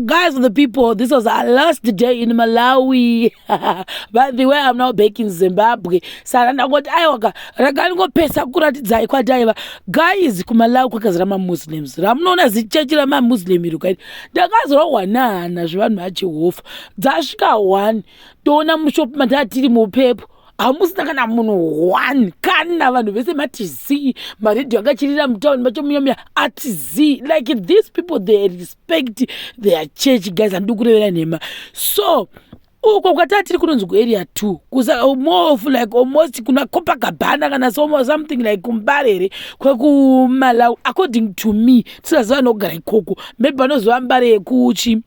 guys, for the people, this was our last day in Malawi. By the way, I'm now back in Zimbabwe. Saranda got Iowa. Ragango pesa kuratidzai kwadaiva. Guys, kuMalawi kwakazara Muslims. Ramnona zichachira Muslim irukai. Ndakazora wanana zvivanhu vachihofa. Dzasvika 1. Tona mushop matatiri mupepo. Hamusina kana munhu 1 kana vanhu vese matizi maredhiyo akachirira mutauni macho munyomya atizi like these people they respect their church guys and kurevera nhema so uko kwatiri kunonzi kuarea 2 kusa more of like almost kuna Copacabana kana something like kumbarere kwekuMalawi according to me tisaziva nogara ikoko maybe vanozova mbare kuchi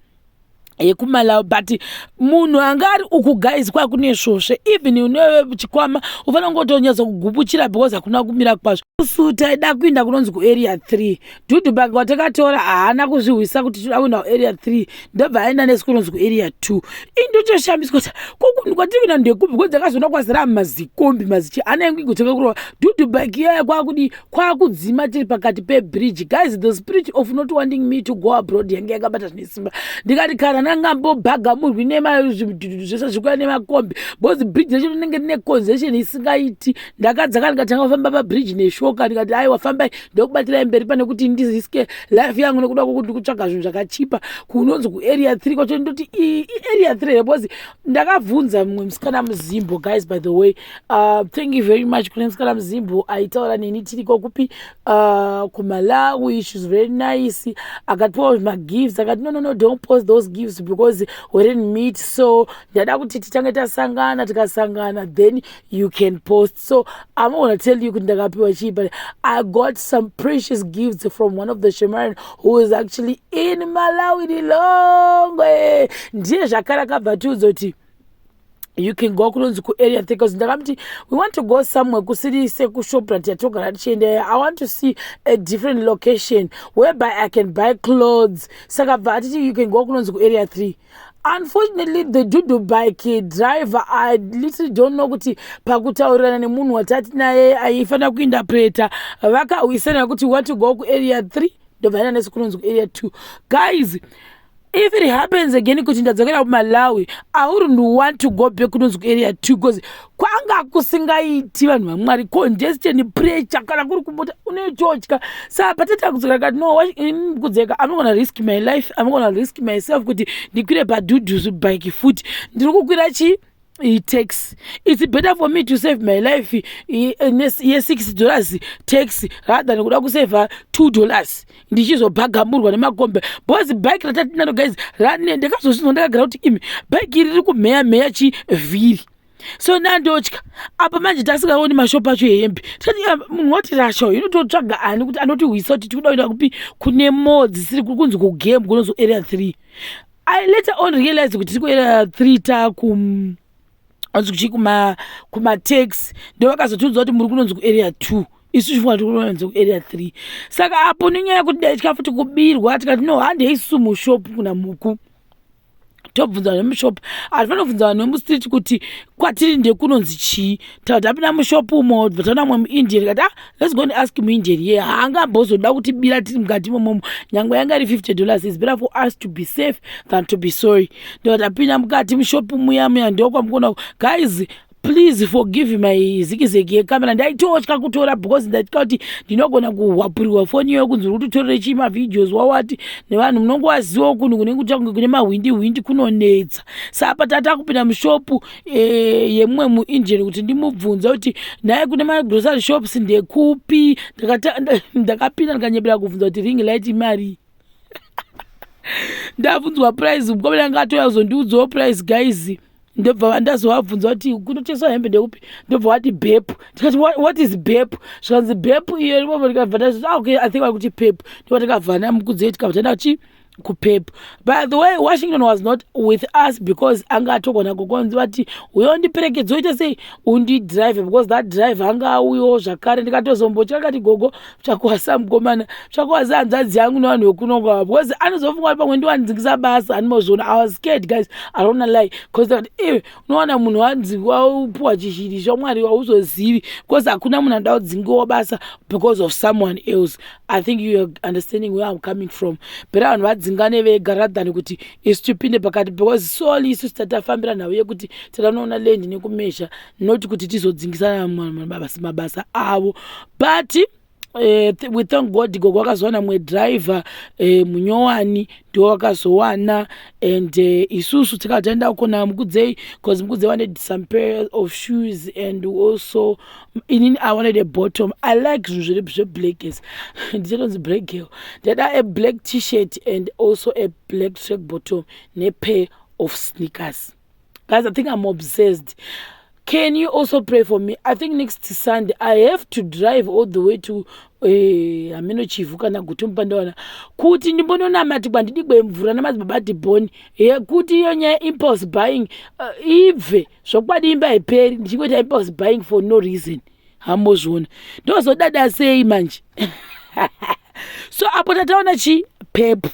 yekuMalawi but munhu angari uku guys kwakune svosve even unewe chikwama ufana ngotonyatsa kugubuchira because hakuna kumira kwazvo kusuta ida kuinda kunonzi kuarea 3 dudhubag watakatora haana kuzvihwisa kuti toda kuenda kuarea 3 ndobva aenda nesikunonzi kuarea 2 indotoshambiswa kuti kukunhu kwatiri kuenda ndekupi because dzakazona kwazara mazikombi mazichi ana yangu igotoka kurova dudhubag iyaya kwakudzima tiri pakati pebridge guys the spirit of not wanting me to go abroad yange yakabata zvine simba ndikati kana nangambobhaga murwi nemazvidhudhu zvese zvikuya nemakombi because bridge recho rinenge rine concession isingaiti ndakadzaka ndikatanga kufamba pabridge neshoka ndikati aiwa fambai ndokubatirai mberi pane kuti ndiziske life yangu nekuda kwokuti kutsvaga zvinhu zvakachipa kunonzi kuarea 3 kwacho ndoti area 3 because ndakabvunza mumwe musikana muzimbo guys by the way thank you very much kune musikana muzimbo aitaura neni tiriko kupi kuMalawi she's very nice akatipawo magifts akati no don't post those gifts because we didn't meet so ndada kuti titange tasangana tikasangana then you can post so I'm going to tell you kuti ndakapiwa chii but I got some precious gifts from one of the shaman who is actually in Malawi Lilongwe ndiye zvakara kabva tuzoti you can go kunonzi kuarea 3 because ndakamti we want to go somewhere kusirise kuShoprite yatogara tichienda I want to see a different location whereby I can buy clothes saka bva atiti you can go kunonzi kuarea 3 unfortunately the dudu bike driver I literally don't know kuti pakutaurirana nemunhu watati naye aifanira kuinda preta vakawisana kuti we want to go kuarea 3 ndobva enda nesikunonzi kuarea 2 guys. If it happens again kuti ndadzokera kuMalawi I wouldn't want to go back kunonzi kuarea 2 because kwanga kusingaiti vanhu vaMwari congestion pressure kana kuri kumota unechotya saka patata kudzokera kati no kudzeka I'm not gonna risk my life I'm not gonna risk myself kuti ndikwire padhudhu bike futi ndiri kukwira chi tax it's better for me to save my life $6 tax rather than kuda kusave $2 ndichizobhagamurwa nemakombe because bike ratatinaro guys rane ndakazozvinzwa ndakagara kuti imi bike iri kumheya chivhiri so nandotya apa manje tasingaoni mashopu acho ehembe tati munhu wati rasho inototsvaga ani kuti anotihwisa kuti tikuda kuenda kupi kune mall dzisiri kunzi kugame kunonzi area 3 I later on realized kuti tiri kuarea 3 takum anzikuchi kuma-tax ndo vakazotudza kuti muri kunonzi kuarea 2 isu chifunga kuti kunonzi kuarea 3 saka apo nenyaya kuti dai tikafuti kubirwa tikati no handei isusu mushopu kuna muku tobvunza nemushopu hatifanira kubvunza vanhu vemustriti kuti kwatiri ndekunonzi chii tauti tapinda mushopu umo taona mwe muindian tikati let's go and ask muindian ye haangambozoda kuti bira tiri mukati momomo nyangwe yanga iri $50 is better for us to be safe than to be sorry ndo tapinda mukati mushopu muya ndokwamukona guys please forgive my zikizeki yekamera ndaitotya kutora because ndaitya kuti ndinogona kuhwapurirwa foni iyo kunzi uri kutorere chii mavideos wawati nevanhu munongowaziwa kunhu kunenge kune mahwindi kunonetsa saka tata kupinda mushopu yemumwe muindian kuti ndimubvunza kuti naye kune magrocery shops ndekupi ndakapinda ndikanyepera kubvunza kuti ring light imari ndabvunzwa price mukomera anga atoya kuzondiudzawo price guys ndobva ndazovabvunza kuti kunotengeswa hembe ndekupi ndobva wati bep ndikati what is bep zvikanzi bep iyo rimomo ndikabva okay I think kuti pep ndobva ndikabva mukudze tikabva taenda kuchi kupep by the way Washington was not with us because anga atogona kukonzi vati uyo ndiperekedza oita sei undidrive because that drive anga auyo zvakare ndikatozombocha kati gogo chakwasa mukomana chakwasa hanzadzi yangu nevanhu vekunongwa because anozofunga pamwe ndiwandzingisa basa animozvona I was scared guys I don't lie because that unowana munhu wanzi waupuwa chishiri chamwari wauzozivi because hakuna munhu anoda kudzingiwa basa because of someone else I think you are understanding where I'm coming from but vanhu vadzi ngadzingane vega rather than kuti isu tipinde pakati, because soli isu tatafambira nawo yekuti tatanoona land nekumesha, not kuti tizodzingisana mabasa avo. But we thank God gogo wakazowana mwe driver munyowani ndiwo wakazowana, and isusu tikataenda kona Mkudzei, because Mkudzei wanted some pair of shoes, and also I wanted a bottom. I like black is black girl. That are a black t-shirt and also a black track bottom and a pair of sneakers. Guys, I think I'm obsessed. Can you also pray for me? I think next Sunday I have to drive all the way to ameno chivuka na gutumpandawana kuti ndimbonoona mati kwandidi kwemvura namadzibaba diboni kuti yonya impulse buying ibve zvokwadi imba iperi ndichikuita impulse buying for no reason. Hambozvona ndozodada sei manje. So apo tataona chi pepu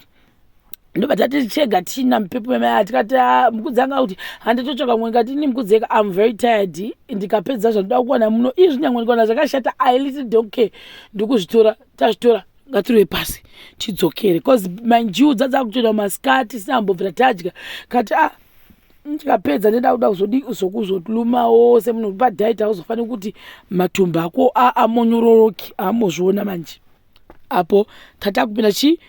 ndoba tatichega tina mpepo memaya tikati Mkudzanga kuti handatochoka mwe ngati ni Mkudzeka I'm very tired ndikapedza zvoda kuona muno izvi nyangwe kuona zvakashata I little don't care ndikuzvitora tazvitora ngatirwe pasi tidzokere, because manjiu dzadza kutoda maskati sinambobvira tadya kati ndikapedza ndenda kuda kuzokuzotulumawo semunhu padiet auzofanira kuti matumbu ako amonyororoki amozviona manje. Apo tatakupinda chi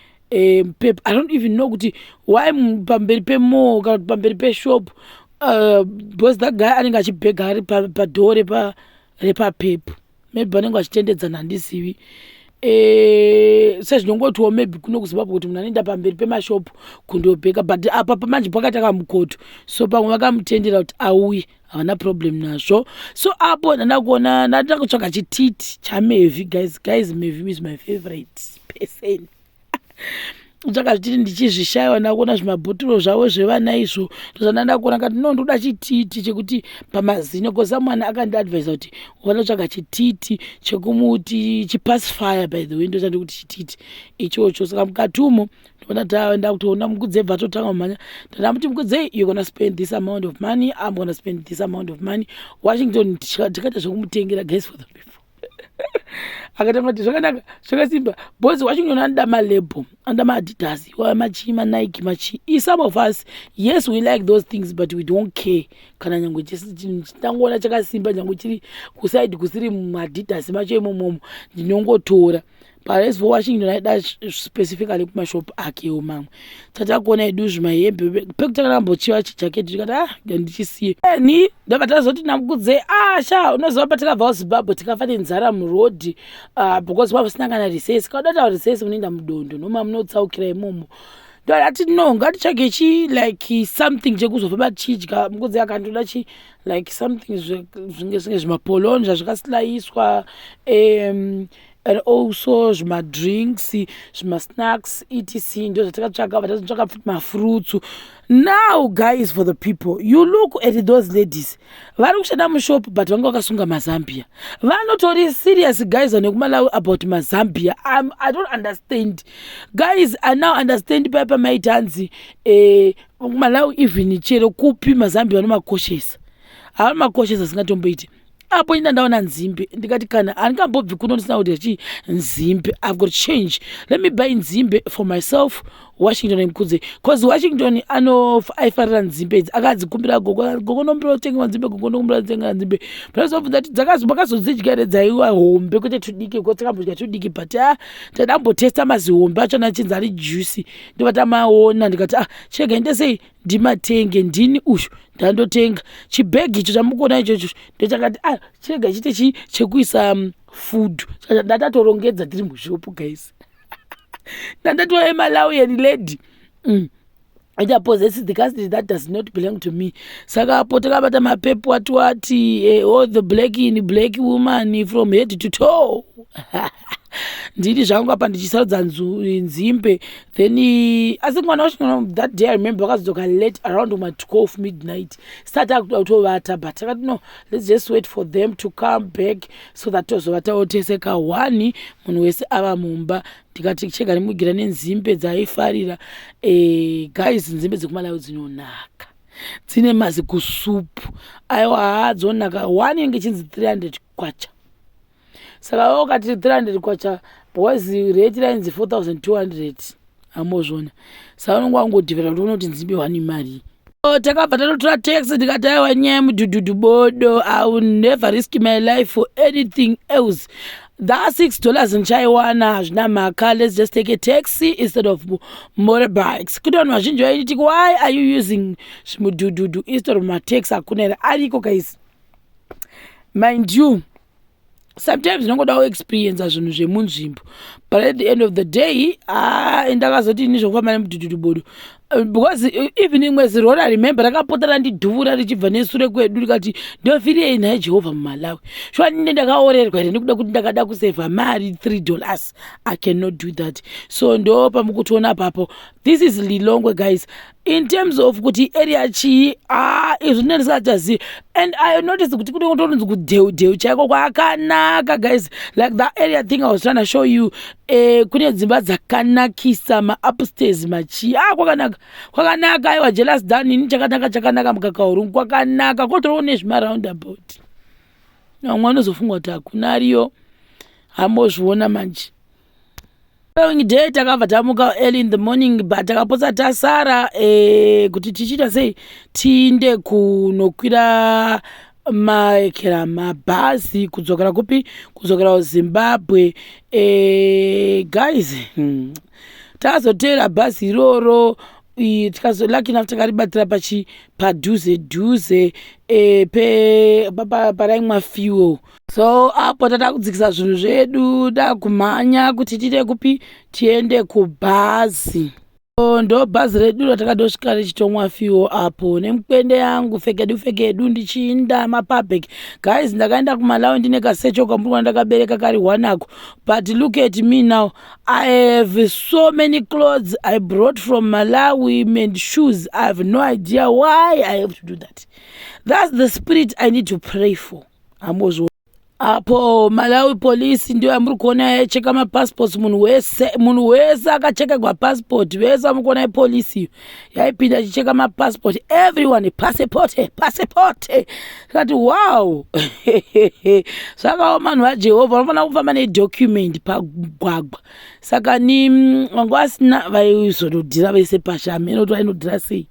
paper. I don't even know kuti why pamberi pemo kana pamberi pe shop because that guy anenge achibhega ari padoo repa paper, maybe anenge achitendedzana handisivi sezvinongotiwo maybe kuno kuZimbabwe kuti munhu anoenda pamberi pemashopu kundobheka, but apa pamanje pakataka mukoto, so pamwe vakamutendera kuti auye havana problem nazvo. So apo ndanda kuona ndatanga kutsvaga chititi chaMevi. Guys, Mevi is my favorite person. Tsvaga zvititi ndichizvishayiwa ndakuona zvimabhotoro zvavo zvevana izvo ndozvandanda kuona kati no ndoda chititi chekuti pamazino, because mwana akandiadvisa kuti wanotsvaga chititi chekumuti chipacifier, by the way ndochandi kuti chititi ichocho. Saka mukati umo ndona taenda kutoona Mkudzei bva totanga kumhanya ndamuti Mkudzei you're gonna spend this amount of money, I'm gonna spend this amount of money. Washington tikaita zvokumutengera guys for the people. Akatanga kuti zvakanaka zvakasimba because Washington anoda malebo, anoda maAdidas, machima Nike, machi. Some of us, yes, we like those things but we don't care. Kana nyangwe chitangoona chakasimba nyangwe chiri kusaidi kusiri maAdidas macho imomomo ndinongotora. But as for Washington, aida specifically kumashop akewo mamwe. Tatakuona edu zvimahembe pekutanga nambochiwa chijaketi ndikati ndichisiye ni ndabva tazoti naMkudzei sha unoziva patakabva kuZimbabwe tikafane nzara muroad because pavasina kana recess. Kadata recess munoenda mudondo noma munotsaukira imomo. Ndati no ngatichage chi like something chekuzofamba chidya. Mkudzei akandoda chi like something zvinge zvimapolonja zvakasilaiswa and also zvima drinks, zvima snacks, etc. Ndo zatakatsvaga vatatotsvaga futi mafruits. Now guys, for the people, you look at those ladies vari kushanda mushop but vanga vakasunga mazambia. Vanotori serious guys nekumalawi about mazambia. I don't understand. Guys, I now understand papa maitanzi kumalawi even chero kupi mazambia vanomakoshesa. Ava makoshesa singatomboiti. Apo ina ndaona nzimbe ndikati kana andikambobvi kuno ndisina kuti chi nzimbe I've got to change, let me buy nzimbe for myself. Washington and Mkudzei, because Washington aifarira nzimbe idzi akadzikumbira gogo nombira kutenga nzimbe, gogo nombira kutenga nzimbe, because of that dzakazodzidyara dzaiwa hombe kuti tudiki kuti takambodya tudiki, but tadambotesta mazihombe acho achinzi ari juicy ndovatamaona ndikati chega ndesei ndimatenge ndini ushu ndandotenga chibhegi icho chamukuona ichocho ndochakati chega chite chekuisa food ndatatorongedza tiri mushopu guys. Nandatoa Malawian lady I possess the custody that does not belong to me. Saka apo takabata mapepu wati all the black woman from head to toe. Ndiri zvangu apa ndichisarudza nzimbe. Then I think when that day I remember wakadzoka late around 12 midnight. Started kutovata but no, let's just wait for them to come back so that tozovata oteseka wani munhu wese ava mumba. Ndikati chega nemugira nenzimbe dzaifarira. Guys, nzimbe dzekumalawi dzinonaka, dzine mazi kusupu aiwa dzonaka. One inge chinzi 300 kwacha. Saka wakati 300 kwacha boys rate rainzi 4200. amozvona saka unenge wangodhivhera kuti unoti nzimbe wani mari takabva tatotora taxi tikati aiwa nyaya yemudhudhudhu bodo I will never risk my life for anything else. That $6 nchaiwana hazvina mhaka. Let's just take a taxi instead of motorbikes. Kuti vanhu vazhinji vaiti why are you using mudhudhudhu instead of mataxi? Hakuna here ariko guys. Mind you, sometimes unongoda experience zvinhu zvemunzvimbo, but at the end of the day ndakazoti ini zvokufamba nemudhudhudhu bodo because even imwezi rona I remember rakapota randidhuvura richibva nesure kwedu rikati ndofirei naye Jehovha muMalawi. Shwa nine ndakaorerwa here nekuda kuti ndakada kusevha mari $3. I cannot do that. So ndo pamukutoona papo. This is Lilongwe guys. In terms of kuti area chi izvo ndisingatazivi, and I noticed kuti kune kutonzi kudheu chaiko kwakanaka guys, like that area thing I was trying to show you. Kune dzimba dzakanakisa upstairs machi kwakanaka aiwa jealous done ini chakanaka mukakauru kwakanaka kotoone zvimaroundabout. Vamwe vanozofunga kuti hakuna ariyo hambozviona manje. Following day takabva tamuka early in the morning, but takapotsa tasara kuti tichita sei tiinde kunokwira mabhazi kudzokera kupi, kudzokera kuZimbabwe. Guys, tazotera bhazi iroro lucky enough takaribatira padhuze paraimwa fuel. So apo tata kudzikisa zvinhu zvedu takumhanya kuti tiite kupi, tiende kubhazi. Ndo bhazi redu ratakadosvika richitomwa fuel apo nemukwende yangu fekedu ndichiinda mapabheki. Guys, ndakaenda kuMalawi ndine kasecho kamburwa ndakabereka kari 1 ako, but look at me now. I have so many clothes I brought from Malawi and shoes. I have no idea why I have to do that. That's the spirit I need to pray for. Amozvo apo Malawi police ndio yamuri kuona yacheka mapassports. Munhu wese akacheka passport, vese amukuona police yaipinda chicheka mapassport, everyone passport. Kati wow. Saka vanhu vaJehovha vanofana kufamba nedocument pagwagwa. Saka ni vangu vasina vaizodhira vese pashame noti vainodhira sei.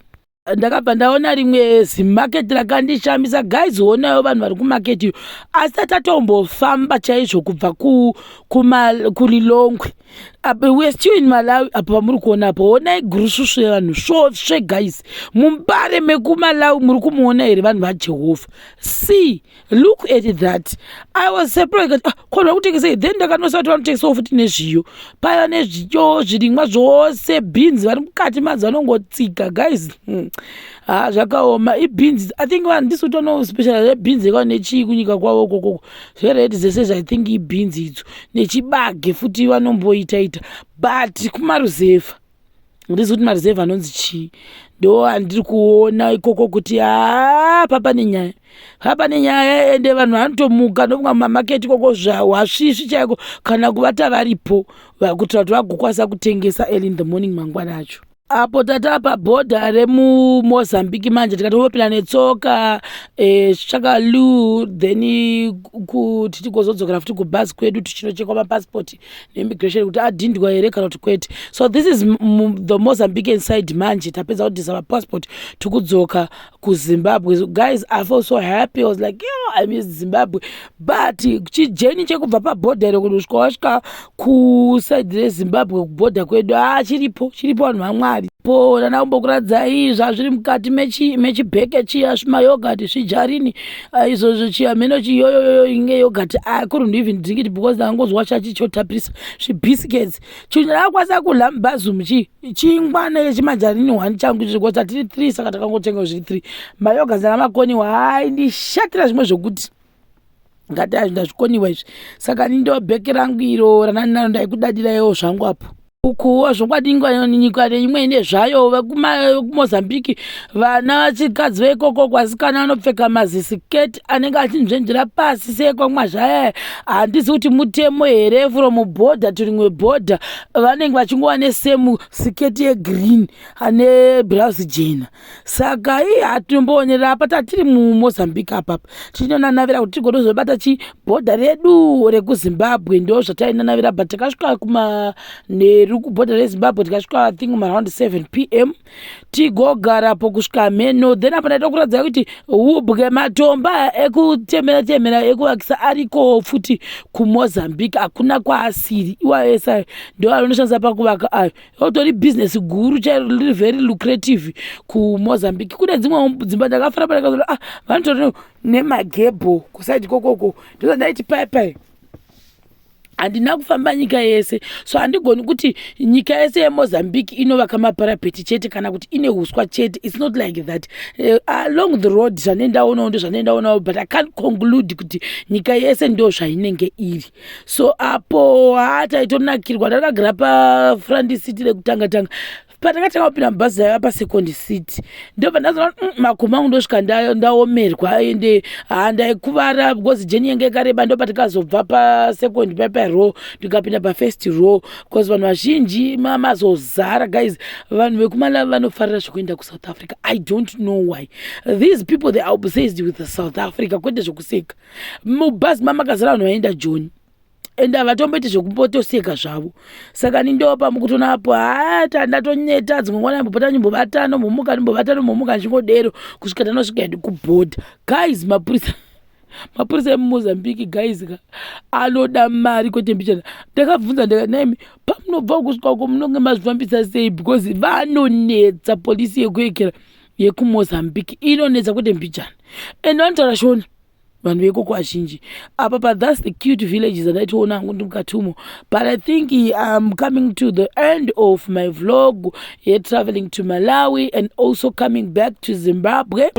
Ndakabva ndaona rimwe zimaketi rakandishamisa. Guys, onayo vanhu vari kumaketi asi tatombofamba chaizvo kubva kuLilongwe. We're still in Malawi. Apo pamuri kuona apo onai gurususvu yevanhu svosve guys. Mumbare mekuMalawi muri kumuona here vanhu vaJehovha. See, look at that. I was surprised. Kona kutekesa then ndakanosa kuti vanotekesawo futi nezviyo. Paya nezviyo zvirimwa zvose, beans vari mukati madzo vanongotsika guys. Zvakaoma beans. I think ndisi kutoona special beans ekwa nechii kunyika kwavo kokoko. Zvered zese I think beans idzo nechibage futi vanomboita. But kumaruzevha ndisi kuti maruzevha anonzi chii ndo handiri kuona ikoko kuti papa nenyaya ende vanhu vanotomuka ndomwe mamaketi koko zvahwasvisvi chaiko kana kuvata varipo kuti vatu vagokwanisa kutengesa early in the morning mangwana acho. Apo tata pabhodha remuMozambique manje tikatopera netsoka Shakalu, then kuti tigozodzokera futi kubhazi kwedu tichinochekwa mapassport neimmigration kuti adhindwa here kana kuti kwete. So this is the Mozambican side manje tapedza kudhisa mapassport tikudzoka kuZimbabwe. Guys, I felt so happy. I was like, I miss Zimbabwe. But chijeni chekubva pabhodha iro kuti wasvika kuside reZimbabwe kubhodha kwedu chiripo vanhu vamwari po ndanakumbokuradzai zvazviri mukati mechibheke chiya zvimayogati zvijarini izvozvo chiyameno chiyoyoyo inge yogati couldn't even drink it because ndangozwa chachotapirisa zvibiscuits chinhu ndakakwanisa kudla mubhazi chingwana yechimajarini 1 changu chirikota tiri 3 saka takangotenga zviri 3 mayogati ndamakoniwa ndishatira zvimwe zvokuti ngati ndazvikoniwa izvi saka ndindobheke rangu iro rananaro ndaikudadirayo zvangu apo. Ukuwa zvokwadingwa nyika neimwe ine zvayo vekuMozambique vana vachikadzi veikoko kwasikana vanopfeka mazisiketi anenge achinzvenjera pasi sekwamwa zvaya. Handisi kuti mutemo here from bhodha to rimwe bhodha vanenge vachingova nesemu siketi yegreen ane blouse jena. Saka hatinomboonera apa tatiri muMozambique apapa tichindonanavira kuti tigodozobata chibhodha redu rekuZimbabwe ndo zvatainanavira but takasvika kumanheru tiri kubhodha rezimbabwe tikasvika think around 7 p.m. tigogarapo kusvika meno, then apa ndaita kuratidza kuti hubwe matomba ekutemera ekuvakisa ariko futi kuMozambique, hakuna kwaasiri. Iwayesa ndo anonoshandisa pakuvaka ayo, otori business guru chairi very lucrative kuMozambique. Kune dzimwe dzimba ndakafara padakazoona vanotori nemagebho kusaidi kokoko, ndozandaiti pai handina kufamba nyika yese, so handigoni kuti nyika yese yeMozambique inovaka maparapeti chete kana kuti ine huswa chete. It's not like that. Along the road zvanendaonawo ndo zvanendaonawo, but I can't conclude kuti nyika yese ndo zvainenge iri. So apo hataitonakirwa, ndakagara pafront seat rekutanga patakatanga kupinda mubhazi daiva pasecond seat, ndo pandazoona makomo angu ndosvika ndaomerwa ende ndaikuvara because jeni yenge yakareba. Ndo patikazobva pasecond row tikapinda pafirst row because vanhu vazhinji mamazozara. Guys, vanhu vekuMalawi vanofarira zvokuenda kuSouth Africa. I don't know why these people they are obsessed with the South Africa, kwete zvokuseka. Mubhazi mamakazara vanhu vaenda Joni ende havatomboiti zvekumbotoseka zvavo. Saka nindopa mukutona apo ndatonyeta dzimwe ngwana mbopota nyimbobatano momuka ndichingodero kusvika ndanosvika hedu kubhodha. Guys, mapurisa emuMozambique guys anoda mari kwete mbichana. Ndakabvunza ndikanaimi pamunobva kusvika uko munonge mazvifambisa sei, because vanonetsa polisi yekuekera yekuMozambique inonetsa kwete mbichana ende vanotaura shona vanhu vekoko vazhinji apa. That's the cute villages andaitoona hangu ndimukatumo. But I think I'm coming to the end of my vlog here, traveling to Malawi and also coming back to Zimbabwe.